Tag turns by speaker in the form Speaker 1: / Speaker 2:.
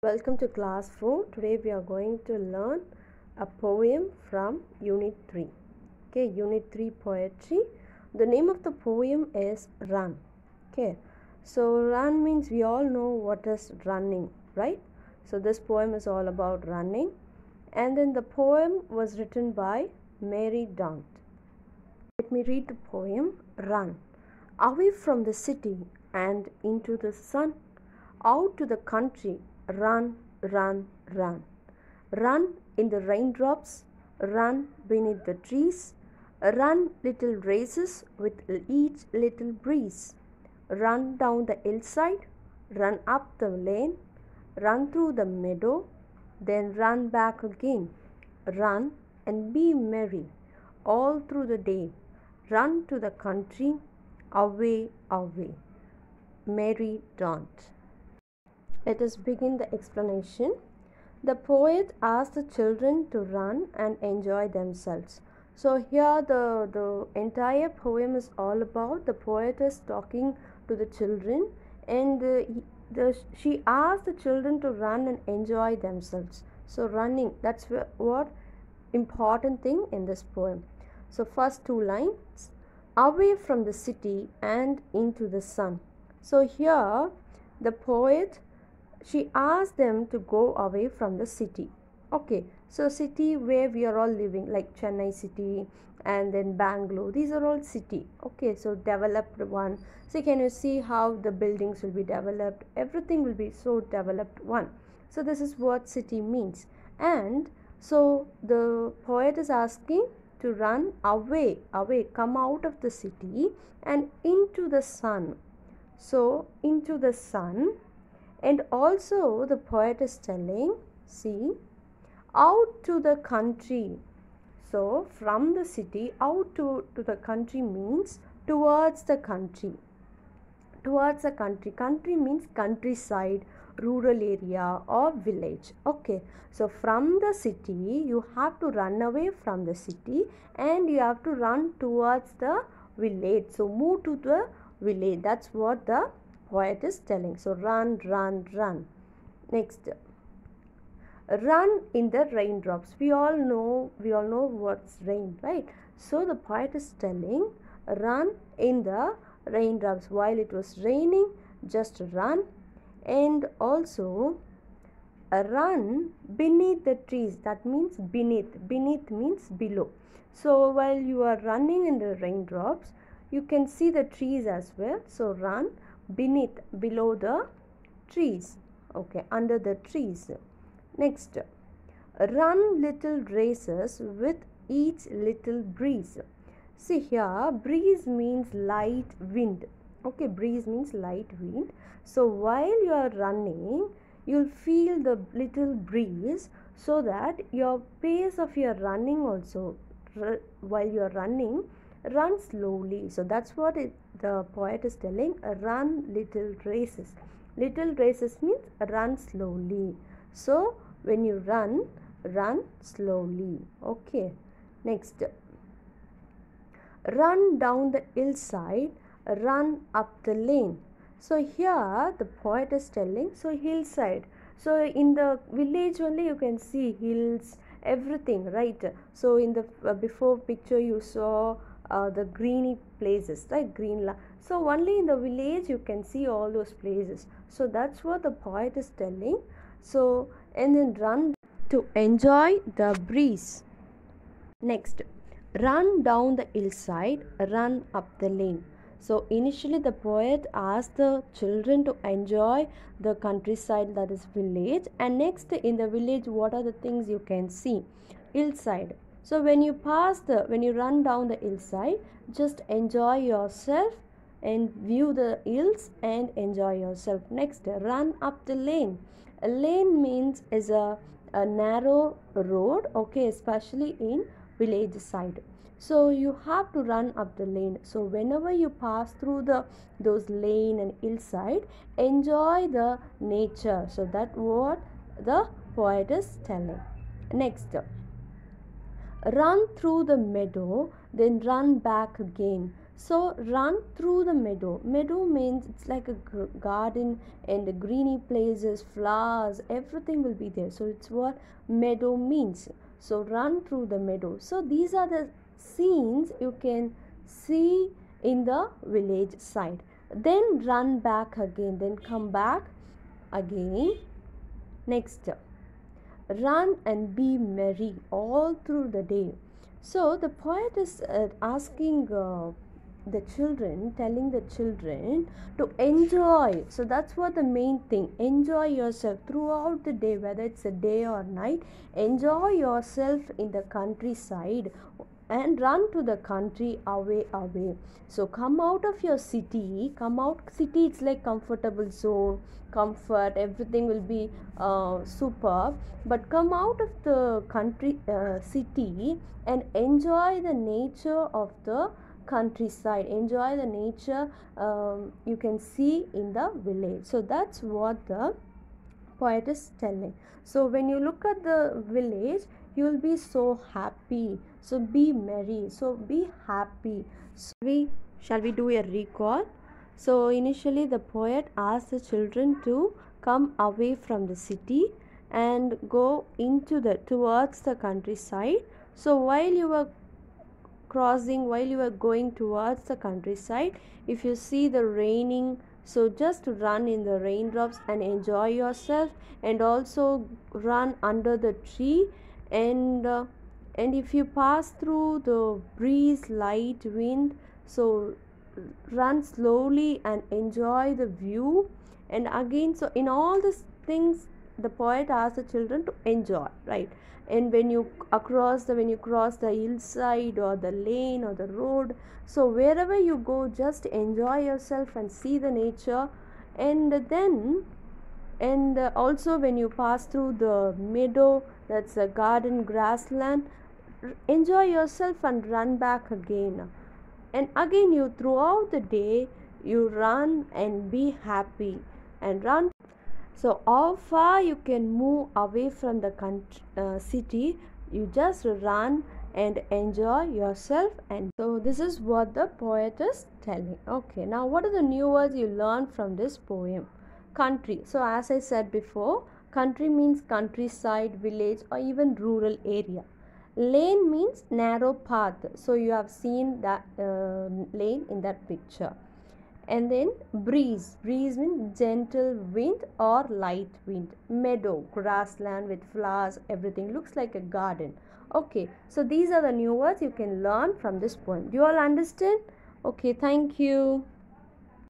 Speaker 1: Welcome to class 4. Today we are going to learn a poem from Unit 3. Okay, Unit 3 Poetry. The name of the poem is Run. Okay, so run means we all know what is running, right? So this poem is all about running. And then the poem was written by Mary Daunt. Let me read the poem. Run. Away from the city and into the sun, out to the country. Run, run, run. Run in the raindrops, run beneath the trees, run little races with each little breeze. Run down the hillside, run up the lane, run through the meadow, then run back again. Run and be merry all through the day. Run to the country, away, away. Mary Daunt. Let us begin the explanation. The poet asked the children to run and enjoy themselves. So here the entire poem is all about the poet is talking to the children, and she asked the children to run and enjoy themselves. So running, that's what important thing in this poem. So first two lines, away from the city and into the sun. So here the poet, she asked them to go away from the city. Okay, so city where we are all living, like Chennai city and then Bangalore, these are all city. Okay, so developed one. So can you see how the buildings will be developed? Everything will be so developed one. So this is what city means. And so the poet is asking to run away, come out of the city and into the sun. So into the sun. And also the poet is telling, see, out to the country. So from the city out to the country means towards the country. Towards the country. Country means countryside, rural area or village. Okay, so from the city you have to run away from the city and you have to run towards the village. So move to the village. That's what the poet is telling. So run, run, run. Next, run in the raindrops. We all know what's rain, right? So the poet is telling, run in the raindrops. While it was raining, just run. And also run beneath the trees. That means beneath. Beneath means below. So while you are running in the raindrops, you can see the trees as well. So run beneath, below the trees. Okay, under the trees. Next, run little races with each little breeze. See here, breeze means light wind. Okay, breeze means light wind. So while you are running, you'll feel the little breeze, so that your pace of your running also, while you are running, run slowly. So that's what the poet is telling, run little races. Little races means run slowly. So when you run slowly. Okay, next, run down the hillside, run up the lane. So here the poet is telling, so hillside. So in the village only you can see hills, everything, right? So in the before picture you saw the greeny places, right? So only in the village you can see all those places. So that's what the poet is telling. So and then run to enjoy the breeze. Next, run down the hillside, run up the lane. So initially the poet asked the children to enjoy the countryside, that is village, and next in the village what are the things you can see? Hillside. So when you run down the hillside, just enjoy yourself and view the hills and enjoy yourself. Next, run up the lane. A lane means is a narrow road, okay, especially in village side. So you have to run up the lane. So whenever you pass through those lane and hillside, enjoy the nature. So that's what the poet is telling. Next, run through the meadow, then run back again. So run through the meadow. Meadow means it's like a garden, and the greeny places, flowers, everything will be there. So it's what meadow means. So run through the meadow. So these are the scenes you can see in the village side. Then run back again. Then come back again. Next, run and be merry all through the day. So the poet is asking the children, telling the children to enjoy. So that's what the main thing. Enjoy yourself throughout the day, whether it's a day or night. Enjoy yourself in the countryside and run to the country, away. So come out of your city. Come out. City, it's like comfortable zone, comfort, everything will be superb. But come out of the country, city, and enjoy the nature of the countryside. Enjoy the nature you can see in the village. So that's what the poet is telling. So when you look at the village, you will be so happy. So be merry. So be happy. So shall we do a recall? So initially the poet asked the children to come away from the city and go into the towards the countryside. So while you were going towards the countryside, if you see the raining, so just run in the raindrops and enjoy yourself, and also run under the tree, and if you pass through the breeze, light wind, so run slowly and enjoy the view. And again, so in all these things the poet asks the children to enjoy, right? And when you cross the hillside or the lane or the road, so wherever you go, just enjoy yourself and see the nature. And then also when you pass through the meadow, that's a garden, grassland, enjoy yourself and run back again. And again, you throughout the day you run and be happy and run. So how far you can move away from the city, you just run and enjoy yourself. And so this is what the poet is telling. Okay, now what are the new words you learned from this poem? Country. So as I said before, country means countryside, village, or even rural area. Lane means narrow path. So you have seen that lane in that picture. And then breeze means gentle wind or light wind. Meadow, grassland with flowers, everything looks like a garden. Okay, so these are the new words you can learn from this poem. Do you all understand? Okay, thank you.